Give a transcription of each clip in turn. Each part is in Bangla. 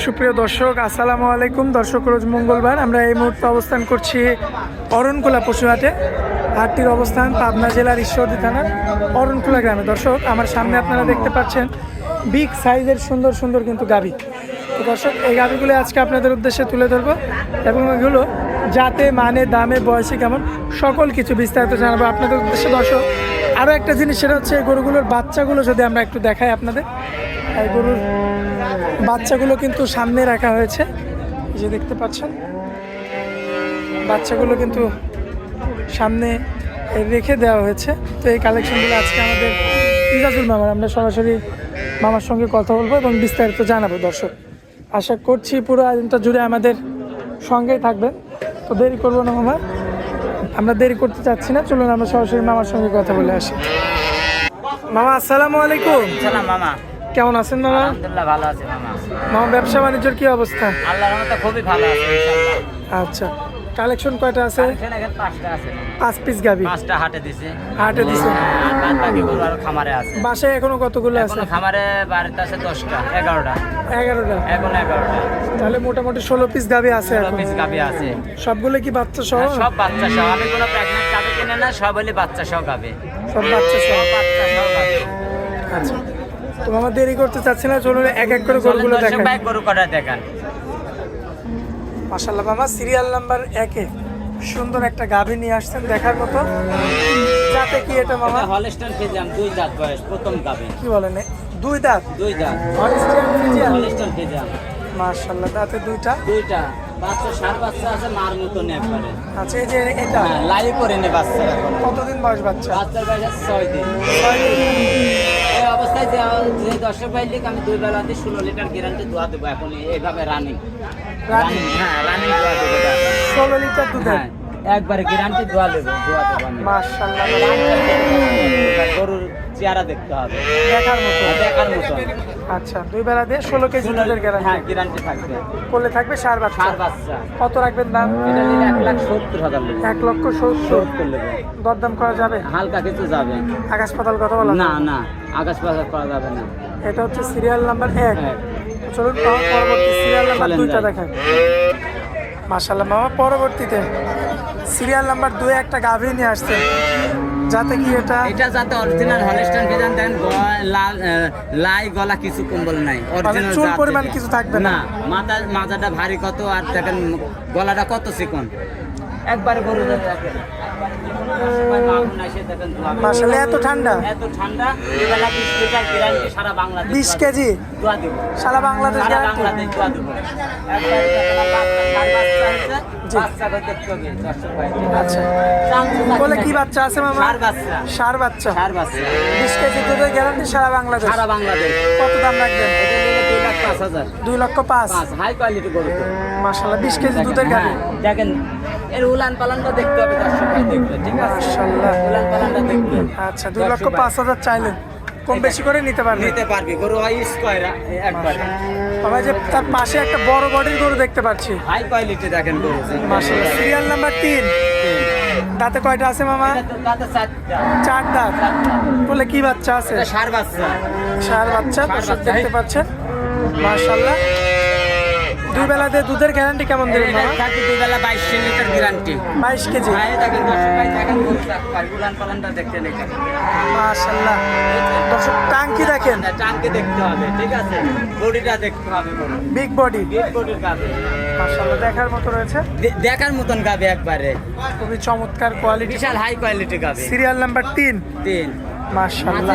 সুপ্রিয় দর্শক, আসসালামু আলাইকুম। দর্শক, রোজ মঙ্গলবার আমরা এই মুহূর্তে অবস্থান করছি অরণকুলা পশুহাটে। হাটটির অবস্থান পাবনা জেলার ঈশ্বরদী থানার অরণকুলা গ্রামে। দর্শক, আমার সামনে আপনারা দেখতে পাচ্ছেন বিগ সাইজের সুন্দর সুন্দর কিন্তু গাভী। তো দর্শক, এই গাভীগুলো আজকে আপনাদের উদ্দেশ্যে তুলে ধরবো এবং এগুলো জাতে, মানে, দামে, বয়সে কেমন সকল কিছু বিস্তারিত জানাবো আপনাদের উদ্দেশ্যে। দর্শক, আরও একটা জিনিস, সেটা হচ্ছে এই গরুগুলোর বাচ্চাগুলো যদি আমরা একটু দেখাই আপনাদের। এই গরুর বাচ্চাগুলো কিন্তু সামনে রাখা হয়েছে, এই যে দেখতে পাচ্ছেন বাচ্চাগুলো কিন্তু সামনে রেখে দেওয়া হয়েছে। তো এই কালেকশনগুলো আজকে আমাদের ইজাজুল মামার, আমরা সরাসরি মামার সঙ্গে কথা বলবো এবং বিস্তারিত জানাবো। দর্শক, আশা করছি পুরো আয়োজনটা জুড়ে আমাদের সঙ্গেই থাকবেন। তো দেরি করবো না মামা, আমরা দেরি করতে চাচ্ছি না, চলুন আমরা সরাসরি মামার সঙ্গে কথা বলে আসি। মামা, আসসালামু আলাইকুম। সালাম মামা, কেমন আছেন মামা? আলহামদুলিল্লাহ ভালো আছি মামা। মামা, ব্যবসা বাণিজ্যের কি অবস্থা? আল্লাহর রহমতে খুবই ভালো আছে ইনশাআল্লাহ। আচ্ছা, কালেকশন কয়টা আছে? এখানে 5টা আছে, 5 পিস গাভী 5টা হাটে দিছে। হাটে দিছে। আর বাদ বাকি গরু আর খামারে আছে। বাসায় এখনো কতগুলো আছে? এখনো খামারে বাড়িতে আছে 10টা, 11টা। 11টা। এখন 11টা। তাহলে মোটামুটি 16 পিস গাভী আছে এখন। পিস গাবি আছে। সবগুলো কি বাচ্চা সহ? সব বাচ্চা সহ। আমি কোনো প্রেগন্যান্ট গাবি কিনে না, সব হলে বাচ্চা সহ গাবি। সব বাচ্চা সহ। সব বাচ্চা সহ গাবি। আচ্ছা, তো মামা দেরি করতে চাচ্ছি না, চলুন এক এক করে গরুগুলো দর্শক দেখান। ভাই গরু কটা দেখান। মাশাআল্লাহ মামা, সিরিয়াল নাম্বার 1-এ সুন্দর একটা গাভী নিয়ে আসছেন দেখার মতো। যাতে কি এটা মামা? এটা হলস্টাইন ফ্রিজিয়ান, 2 দাঁত বয়স, প্রথম গাবি। কি বলেন, 2 দাঁত? 2 দাঁত হলস্টাইন ফ্রিজিয়ান। Holstein Friesian. মাশাআল্লাহ, দাঁতে 2টা। 2টা বাচ্চা, 7 বাচ্চা আছে, মার মতন একবারে। আচ্ছা, এই যে এটা লাইভ করে নে বাচ্চা। এখন কতদিন বয়স বাচ্চা? বাচ্চার বয়স আছে 6 দিন। এই অবস্থায় যে দর্শক ভাই লিখ, আমি 2 বেলা দিয়ে 16 লিটার গ্যারান্টি দোয়া দেবো। এখন এইভাবে রানিং। হ্যাঁ, রানিং দোয়া দেবো। 16 লিটার দুধ। হ্যাঁ, একবারে গ্যারান্টি দোয়া দেবো আমি। মাশাআল্লাহ, গরুর চেহারা দেখতে হবে, দেখার মতো। দেখার মতো। আচ্ছা, 2 বেলা দিয়ে 16 কেজি দুধের গ্যারান্টি। হ্যাঁ, গ্যারান্টি থাকবে। করলে থাকবে 4 বাচ্চা। 4 বাচ্চা। কত রাখবেন দাম? এটা নিলে 1,70,000 লিটার। 1,70,000 করলে দরদাম করা যাবে? হালকা কিছু যাবে। আকাশ পাতাল কথা বলা? না না, আকাশ বাজার করা যাবে না। এটা হচ্ছে সিরিয়াল নাম্বার 1। হ্যাঁ। চলুন পরবর্তী সিরিয়াল নাম্বার চলেন 2টা যাই। দেখান। মাশাআল্লাহ মামা, পরবর্তীতে সিরিয়াল নাম্বার 2-এ একটা গাভী নিয়ে আসছে। যাতে কি এটা? এটা যাতে অরিজিনাল হলস্টাইন ফ্রিজিয়ান দেন, লাল লাই গলা কিছু কম্বল নাই, অরিজিনাল চুল জাত। পরিমাণ কিছু থাকবে না? না, মাথাটা ভারী কত, আর দেখেন গলাটা কত চিকন। একবারে গরু মাশাআল্লাহ, এত ঠান্ডা? এত ঠান্ডা। এবেলা 20 লিটার গ্যারান্টি সারা বাংলাদেশ। 20 কেজি দোয়া দেব। সারা বাংলাদেশ সারা গ্যারান্টি? বাংলাদেশ দোয়া দেব। একবারে দেখেন বাচ্চা দেখতে হবে দর্শক ভাই। আচ্ছা, বলে কি বাচ্চা আছে মামা? 4 বাচ্চা। 4 বাচ্চা। 4 বাচ্চা। 20 কেজি দুধের গ্যারান্টি সারা বাংলাদেশ? সারা বাংলাদেশ। কত দাম রাখবেন? এটা নিলে 2,05,000। 2,05,000। হাই কোয়ালিটি গরু তো। মাশাআল্লাহ, 20 কেজি দুধের গাভী। দেখেন এর উলান পালানটা দেখতে হবে দর্শক ভাই, দেখবে ঠিক আছে? মাশাআল্লাহ, উলান পালানটা দেখবে। আচ্ছা, 2,05,000 চাইলেন, কম বেশি করে নিতে পারবেন? নিতে পারবি। গরু হয় স্কয়ার একবার। আমরা যে তার পাশে একটা বড় বডির গরু দেখতে পাচ্ছি। হাই কোয়ালিটি দেখেন গরু। মাশাআল্লাহ, সিরিয়াল নাম্বার 3। দাঁতে কয়টা আছে মামা? তাতে 4টা। 4 দাঁত। বলে কি বাচ্চা আছে? এটা 4 বাচ্চা। 4 বাচ্চা দর্শক বাচ্চা। দেখতে পাচ্ছেন। মাশাআল্লাহ, 2 বেলা দিয়ে দুধের গ্যারান্টি কেমন দেবেন মামা? 2 বেলা 22 লিটার গ্যারান্টি। 22 কেজি। ভাই দেখেন দর্শক ভাই, দেখেন গরু চাকপার উলান পালানটা দেখতে নেই। মাশাআল্লাহ, দর্শক টাঙ্কি দেখেন, টাঙ্কে দেখতে হবে, ঠিক আছে? বডিটা দেখতে হবে গরু। Big body. বিগ বডির গাবে। মাশাআল্লাহ, দেখার মতো রয়েছে, দেখার মতন গাবে একবারে। খুবই চমৎকার কোয়ালিটি। বিশাল হাই কোয়ালিটি গাবে। Serial number 3। 3। মাশাআল্লাহ,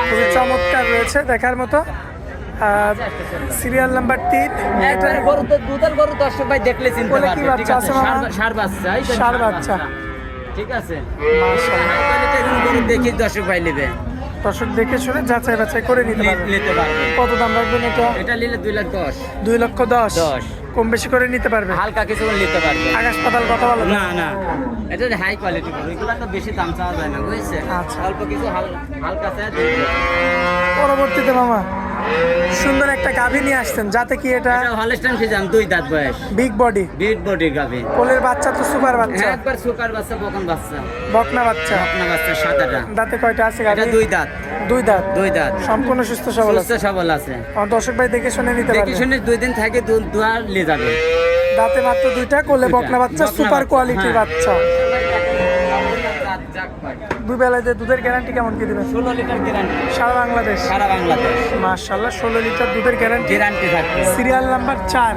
খুবই চমৎকার রয়েছে, দেখার মতো। Serial number 3। একবারে গরু তো দুধের গরু দর্শক ভাই দেখলে চিনতে বলে কি পারবে, ঠিক বাচ্চা আছে? আছে মামা? 4 বাচ্চা। এই তো 4 বাচ্চা। ঠিক আছে? মাশাআল্লাহ, হাই কোয়ালিটির গরু দেখি দর্শক ভাই নেবে। দর্শক দেখে শুনে যাচাই বাছাই করে নিতে পারবেন। নিতে পারবে। কত দাম রাখবেন এটা? এটা নিলে 2,10,000। 2,10,000। কম বেশি করে নিতে পারবে? হালকা কিছু নিতে পারবে। আকাশ পাতাল কথা বলো? না না, এটা হাই কোয়ালিটি গরু, এগুলো তো বেশি দাম চাওয়া যায় না, বুঝছে? আচ্ছা। অল্প কিছু হালকা চাই দিবে। পরবর্তীতে মামা সুন্দর একটা গাভী নিয়ে আসছেন, যাতে কি এটা এটা হলস্টাইন ফ্রিজিয়ান 2 দাঁত বয়স, বিগ বডি, বিট বডি গাভী। কোলের বাচ্চা তো সুপার বাচ্চা, হ্যাঁ একবার সুপার বাচ্চা, বকন বাচ্চা, বকনা বাচ্চা। বকনা বাচ্চা সাদাটা। দাঁতে কয়টা আছে এটা গাভী? 2 দাঁত, 2 দাঁত। 2 দাঁত, সম্পূর্ণ সুস্থ সবল সুস্থ আছে। সবল আছে। আমার দর্শক ভাই দেখে শুনে নিতে দেখি পারবে। শুনে 2 দিন থাকে দুধ দুয়া নিয়ে যাবে। দাঁতে মাত্র 2টা, কোলে দুইটা। বকনা বাচ্চা, বকনা সুপার বাচ্চা, কোয়ালিটির হ্যাঁ। বাচ্চা। দুই বেলায় যে দুধের গ্যারান্টি কেমন কি দিবেন? 16 লিটার গ্যারান্টি সারা বাংলাদেশ। সারা বাংলাদেশ মাশাআল্লাহ 16 লিটার দুধের গ্যারান্টি। গ্যারান্টি থাকবে। Serial number 4।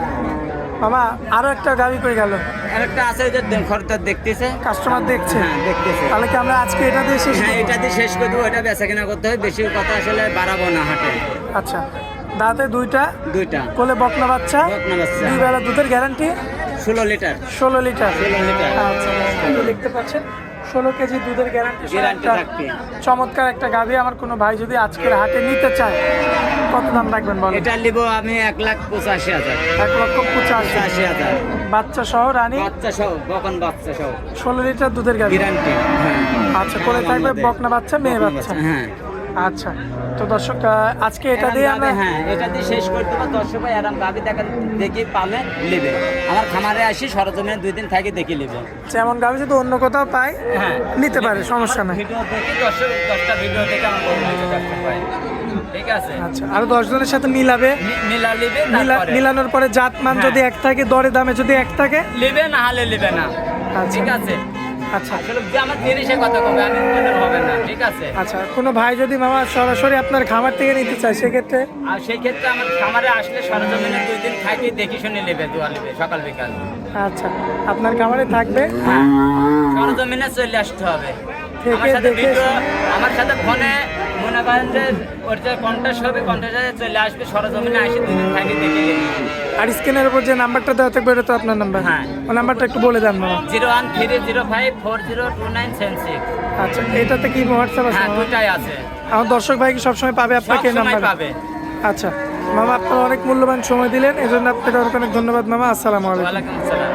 মামা আরো একটা গাভী কই গেল? আরেকটা আছে যে খরদার দেখতেছে, কাস্টমার দেখছে। হ্যাঁ দেখতেছে। তাহলে কি আমরা আজকে এটা দিয়ে শেষ হ্যাঁ করব? এটা দিয়ে শেষ করে দেবো। এটা বেচা কিনা করতে হয়, বেশি কথা আসলে বাড়াবো না হাটে। আচ্ছা, দাঁতে 2টা, 2টা, কোলে বকনা বাচ্চা, বকনা বাচ্চা, দুই বেলা দুধের গ্যারান্টি 16 লিটার। 16 লিটার। 16 লিটার আচ্ছা, এই যে দেখতে পাচ্ছেন 16 কেজি দুধের গ্যারান্টি। গ্যারান্টি থাকবে। চমৎকার একটা গাভী। আমার কোনো ভাই যদি আজকের হাটে নিতে চায় কত দাম রাখবেন বলেন? এটা নিব আমি 1,85,000। 1,85,000। বাচ্চা সহ রানী, বাচ্চা সহ, বকন বাচ্চা সহ, 16 লিটার দুধের গাভী। গ্যারান্টি। হ্যাঁ আচ্ছা, কোলে থাকবে আমাদের বকনা বাচ্চা, মেয়ে বকনা বাচ্চা। হ্যাঁ। আচ্ছা, তো দর্শক আজকে এটা দিয়ে আমরা হ্যাঁ এটা দিয়ে শেষ করে দেবো। দর্শক ভাই আরাম গাভী দেখা দেখি পালে নেবে। আমার খামারে আসি সরজমিনে 2 দিন থাকি দেখি নেবে। যেমন গাভী যদি অন্য কোথাও পাই হ্যাঁ নিতে পারে, সমস্যা নাই। ভিডিও দেখি দর্শক 10টা ভিডিও দেখে আমার বলবো দর্শক ভাই, ঠিক আছে। আচ্ছা, আরো 10 জনের সাথে মিলাবে। মিলা লিবে, মিলানোর পরে জাত মান হ্যাঁ। যদি এক থাকে, দরে দামে যদি এক থাকে, লিবে না হলে লিবে না, আচ্ছা। ঠিক আছে। আচ্ছা আসলে যে আমার জিনিসের কথা কবে আমি মনে হবে না, ঠিক আছে। আচ্ছা, কোনো ভাই যদি মামা সরাসরি আপনার খামার থেকে নিতে চায় সেক্ষেত্রে? আর সেই ক্ষেত্রে আমার খামারে আসলে সরজমিনে 2 দিন থাকি দেখি শুনে নেবে, দোয়া নেবে সকাল বিকাল। আচ্ছা, আপনার খামারে থাকবে, সরজমিনে চলে আসতে হবে। থেকে আমার সাথে দেখে ভিডিও, আমার সাথে ফোনে মনে করেন যে ওর যে কন্টাক্ট হবে, কন্টাক্টে চলে আসবে, সরজমিনে আসি 2 দিন থাকি দেখে নেবে। আর স্ক্রিনের উপর যে নাম্বারটা দেওয়া থাকবে এটা তো আপনার নাম্বার। হ্যাঁ। ওই নাম্বারটা একটু বলে দেন মামা। 01305402976। আচ্ছা, এটাতে কি হোয়াটসঅ্যাপ আছে হ্যাঁ মামা? দুটাই আছে, আমার দর্শক ভাই কি সবসময় পাবে আপনাকে এই সবসময় নাম্বার? পাবে। আচ্ছা মামা, আপনার অনেক মূল্যবান সময় দিলেন, এই জন্য আপনাকে অনেক অনেক ধন্যবাদ মামা। আসসালামু আলাইকুম। ওয়ালাইকুম আসসালাম।